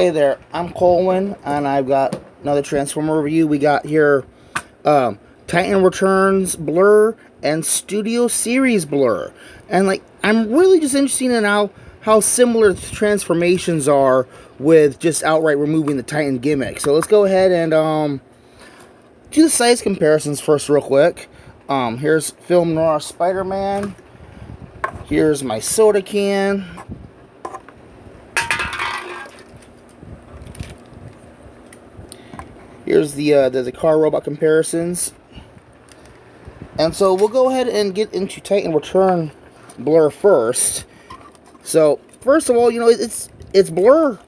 Hey there, I'm Colwen, and I've got another Transformer review. We got here Titan Returns Blur and Studio Series Blur. And I'm really just interested in how similar the transformations are with just outright removing the Titan gimmick. So let's go ahead and do the size comparisons first real quick. Here's Film Noir Spider-Man. Here's my soda can. Here's the car robot comparisons. And so we'll go ahead and get into Titan Return Blur first. So first of all, it's Blur.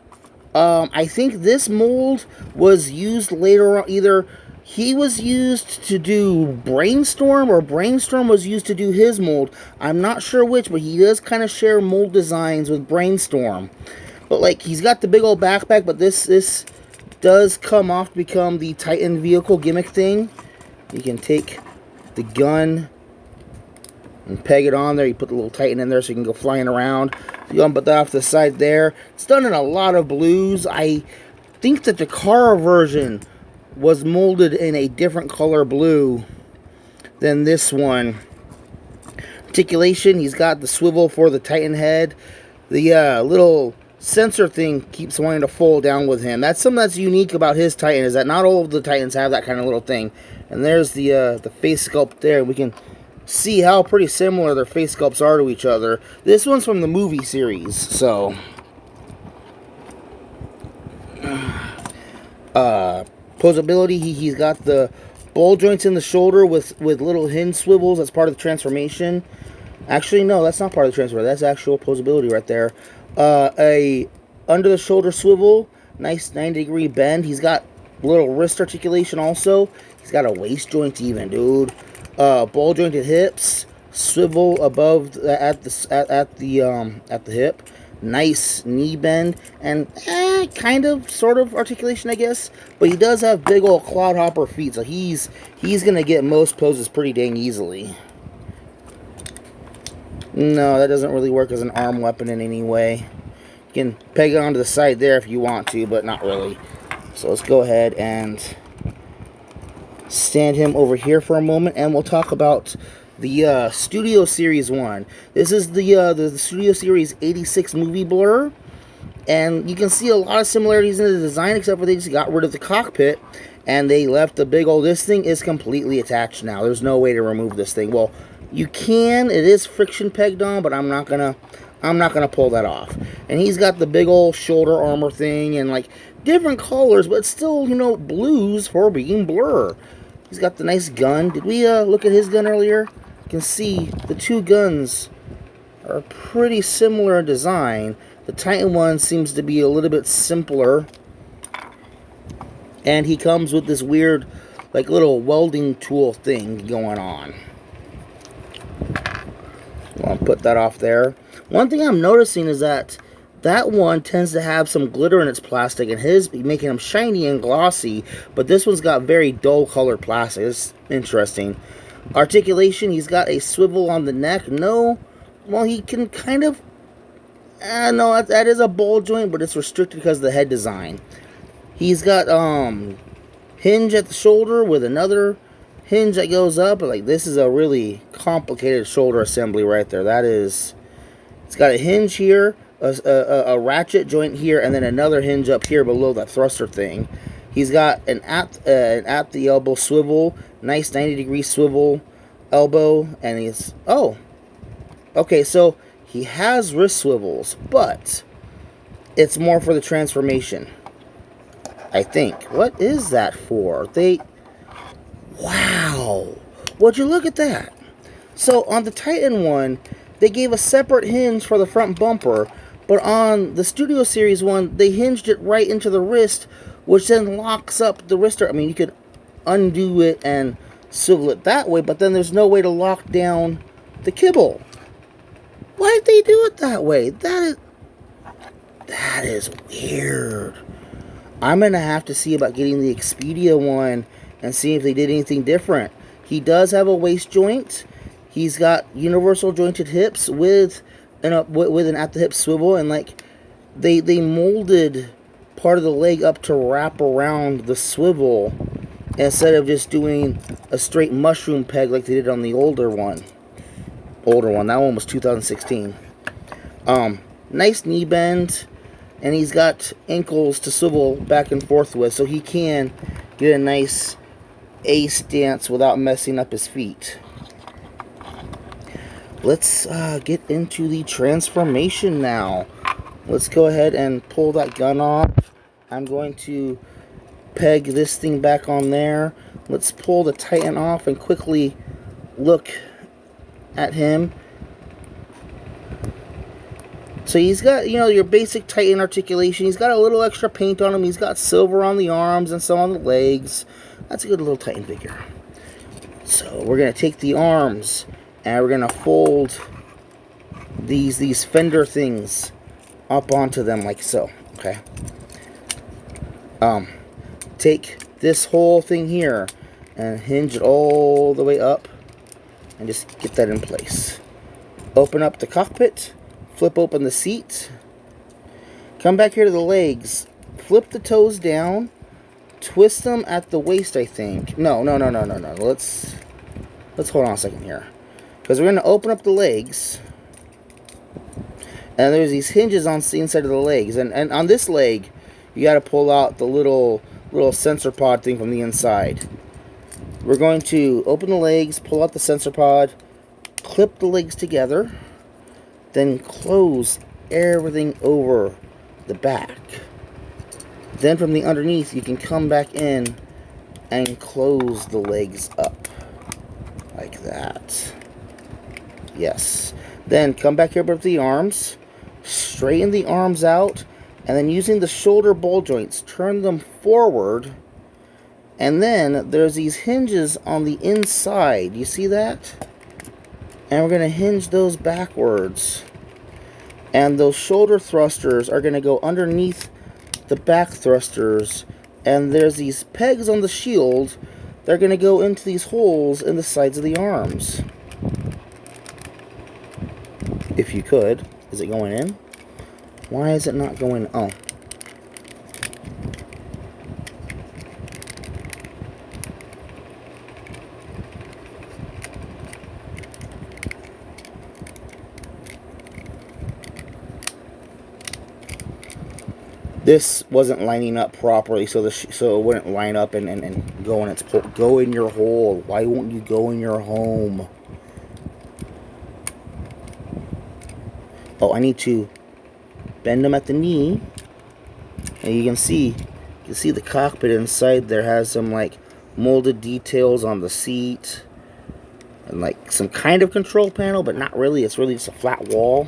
I think this mold was used later on. Either he was used to do Brainstorm, or Brainstorm was used to do his mold. I'm not sure which, but he does kind of share mold designs with Brainstorm. But he's got the big old backpack, but this does come off to become the Titan vehicle gimmick thing. You can take the gun and peg it on there. You put the little Titan in there so you can go flying around. You go and put that off to the side there. It's done in a lot of blues. I think that the car version was molded in a different color blue than this one. Articulation, he's got the swivel for the Titan head. The little sensor thing keeps wanting to fold down with him. That's something that's unique about his Titan, is that not all of the Titans have that kind of little thing. And there's the face sculpt there. We can see how pretty similar their face sculpts are to each other. This one's from the movie series, so posability, he's got the ball joints in the shoulder with little hinge swivels. That's part of the transformation. Actually, no, that's not part of the transfer. That's actual posability right there. A under the shoulder swivel, nice 90-degree bend. He's got little wrist articulation also. He's got a waist joint even, dude. Ball jointed hips, swivel above at the hip. Nice knee bend and kind of sort of articulation, I guess. But he does have big old clodhopper feet, so he's gonna get most poses pretty dang easily. No, that doesn't really work as an arm weapon in any way. You can peg it onto the side there if you want to, but not really. So let's go ahead and stand him over here for a moment, and we'll talk about the Studio Series 1. This is the Studio Series 86 movie Blur, and you can see a lot of similarities in the design, except for they just got rid of the cockpit, and they left the big old... This thing is completely attached now. There's no way to remove this thing. Well, you can. It is friction pegged on, but I'm not gonna pull that off. And he's got the big old shoulder armor thing and different colors, but still, blues for being Blur. He's got the nice gun. Did we look at his gun earlier? You can see the two guns are pretty similar in design. The Titan one seems to be a little bit simpler. And he comes with this weird, little welding tool thing going on. I'll put that off there. One thing I'm noticing is that one tends to have some glitter in its plastic, and his making them shiny and glossy, but this one's got very dull colored plastic. It's interesting. Articulation, he's got a swivel on the neck. No, well, he can kind of... no, that is a ball joint, but it's restricted because of the head design. He's got hinge at the shoulder with another hinge that goes up. This is a really complicated shoulder assembly right there. That is... It's got a hinge here, a ratchet joint here, and then another hinge up here below that thruster thing. He's got an at the elbow swivel, nice 90-degree swivel elbow, and he's... Oh, okay, so he has wrist swivels, but it's more for the transformation, I think. What is that for? Wow, would you look at that? So on the Titan one, they gave a separate hinge for the front bumper, but on the Studio Series one, they hinged it right into the wrist, which then locks up the wrist. I mean, you could undo it and swivel it that way, but then there's no way to lock down the kibble. Why did they do it that way? That is weird. I'm going to have to see about getting the Expedia one and see if they did anything different. He does have a waist joint. He's got universal jointed hips with an at the hip swivel, and they molded part of the leg up to wrap around the swivel instead of just doing a straight mushroom peg like they did on the older one. That one was 2016. Nice knee bend, and he's got ankles to swivel back and forth with, so he can get a nice A stance without messing up his feet. Let's get into the transformation now. Let's go ahead and pull that gun off. I'm going to peg this thing back on there. Let's pull the Titan off and quickly look at him. So he's got, you know, your basic Titan articulation. He's got a little extra paint on him. He's got silver on the arms and some on the legs. That's a good little Titan figure. So we're going to take the arms and we're going to fold these fender things up onto them like so. Okay. Take this whole thing here and hinge it all the way up and just get that in place. Open up the cockpit. Flip open the seat. Come back here to the legs. Flip the toes down. Twist them at the waist, I think. No. Let's hold on a second here. Because we're going to open up the legs. And there's these hinges on the inside of the legs. And on this leg, you got to pull out the little sensor pod thing from the inside. We're going to open the legs, pull out the sensor pod, clip the legs together. Then close everything over the back. Then from the underneath, you can come back in and close the legs up. Like that. Yes. Then come back here with the arms. Straighten the arms out. And then using the shoulder ball joints, turn them forward. And then there's these hinges on the inside. You see that? And we're going to hinge those backwards. And those shoulder thrusters are going to go underneath the back thrusters. And there's these pegs on the shield. They're going to go into these holes in the sides of the arms. If you could. Is it going in? Why is it not going? Oh. This wasn't lining up properly, so it wouldn't line up and go in its hole. Go in your hole. Why won't you go in your home? Oh, I need to bend them at the knee, and you can see the cockpit inside there has some like molded details on the seat, and like some kind of control panel, but not really. It's really just a flat wall.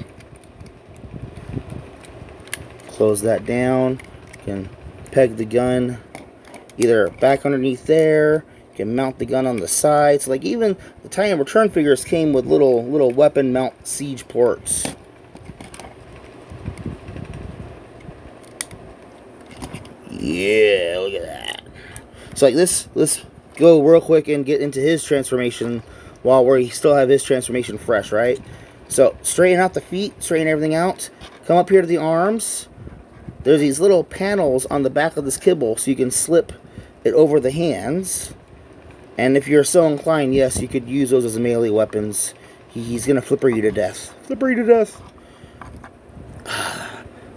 Close that down. You can peg the gun either back underneath there. You can mount the gun on the side. So like even the Titan Return figures came with little weapon mount siege ports. Yeah, look at that. So like this, let's go real quick and get into his transformation while we still have his transformation fresh, right? So straighten out the feet, straighten everything out. Come up here to the arms. There's these little panels on the back of this kibble so you can slip it over the hands. And if you're so inclined, yes, you could use those as melee weapons. He's going to flipper you to death. Flipper you to death.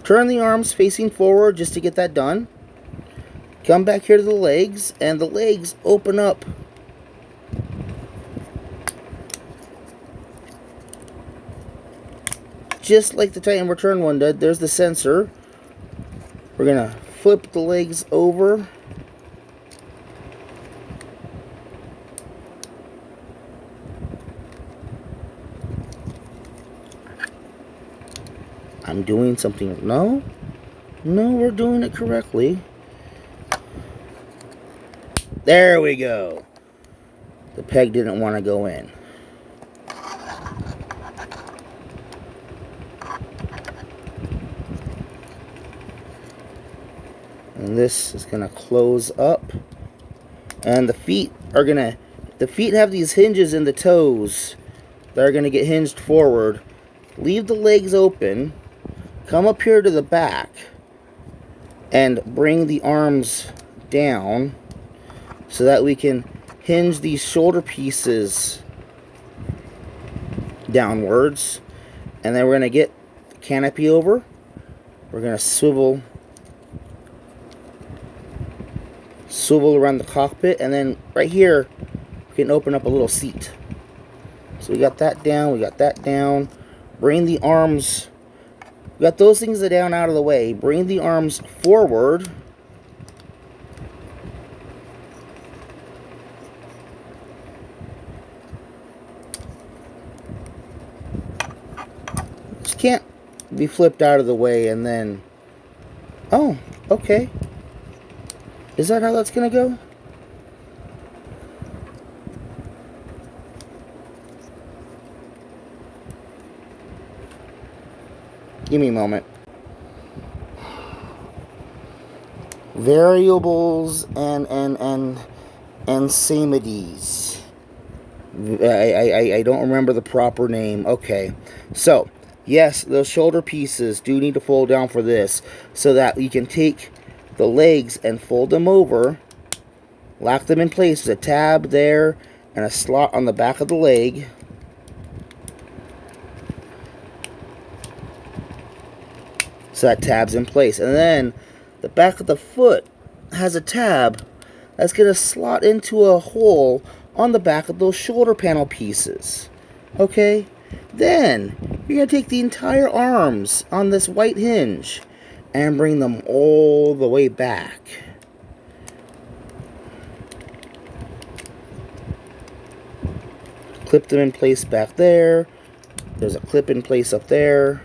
Turn the arms facing forward just to get that done. Come back here to the legs, and the legs open up. Just like the Titan Return one did. There's the sensor. We're going to flip the legs over. I'm doing something. No, we're doing it correctly. There we go. The peg didn't want to go in. And this is going to close up. And the feet have these hinges in the toes that are going to get hinged forward. Leave the legs open. Come up here to the back. and bring the arms down so that we can hinge these shoulder pieces downwards. And then we're going to get the canopy over. We're going to swivel around the cockpit, and then right here we can open up a little seat. So we got that down, we got that down. Bring the arms, we got those things that are down out of the way. Bring the arms forward. Just can't be flipped out of the way and then, oh, okay. Is that how that's gonna go? Give me a moment. Variables and samides. I don't remember the proper name. Okay. So, yes, those shoulder pieces do need to fold down for this, so that you can take the legs and fold them over, lock them in place. There's a tab there and a slot on the back of the leg. So that tab's in place. And then the back of the foot has a tab that's going to slot into a hole on the back of those shoulder panel pieces. Okay? Then you're going to take the entire arms on this white hinge and bring them all the way back. Clip them in place back there. There's a clip in place up there.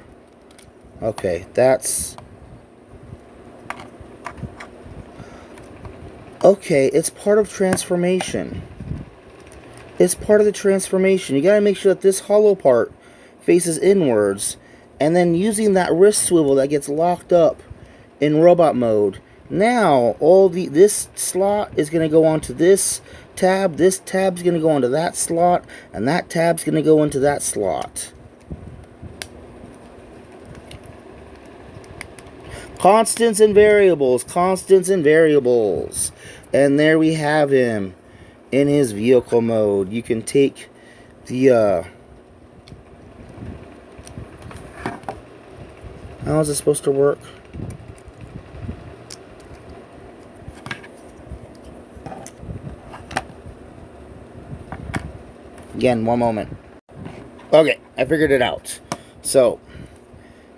Okay, that's... Okay, it's part of transformation. It's part of the transformation. You gotta make sure that this hollow part faces inwards, and then using that wrist swivel that gets locked up in robot mode. Now, this slot is gonna go onto this tab is gonna go onto that slot, and that tab's gonna go into that slot. Constants and variables, constants and variables. And there we have him in his vehicle mode. You can take the, how is it supposed to work? Again, one moment. Okay, I figured it out. So,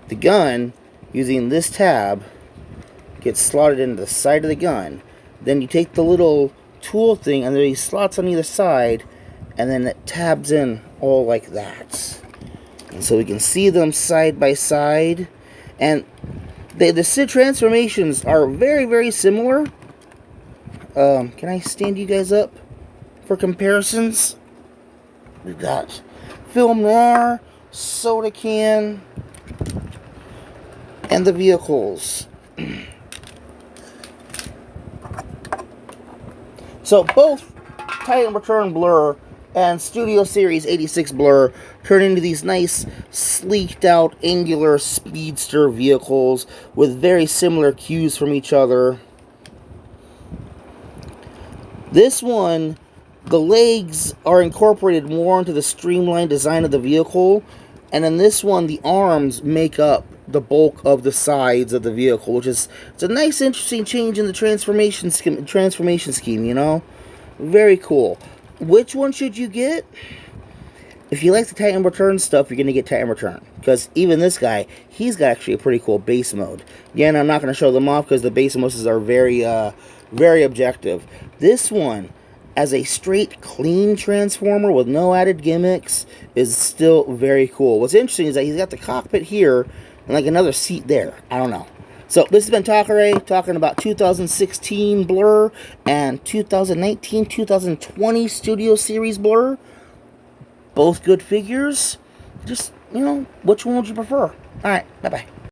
the gun, using this tab, gets slotted into the side of the gun. Then you take the little tool thing, and there are these slots on either side, and then it tabs in all like that. And so we can see them side by side. And the SID transformations are very, very similar. Can I stand you guys up for comparisons? We've got film noir, soda can, and the vehicles. So both Titan Return Blur and Studio Series 86 Blur turn into these nice, sleeked out, angular speedster vehicles with very similar cues from each other. This one, the legs are incorporated more into the streamlined design of the vehicle, and in this one, the arms make up the bulk of the sides of the vehicle, which is, it's a nice, interesting change in the transformation scheme, you know? Very cool. Which one should you get? If you like the Titan Return stuff, you're going to get Titan Return. Because even this guy, he's got actually a pretty cool base mode. Again, I'm not going to show them off because the base modes are very, very objective. This one, as a straight, clean transformer with no added gimmicks, is still very cool. What's interesting is that he's got the cockpit here and like another seat there. I don't know. So this has been Takare talking about 2016 Blur and 2019-2020 Studio Series Blur. Both good figures. Just, you know, which one would you prefer? Alright, bye-bye.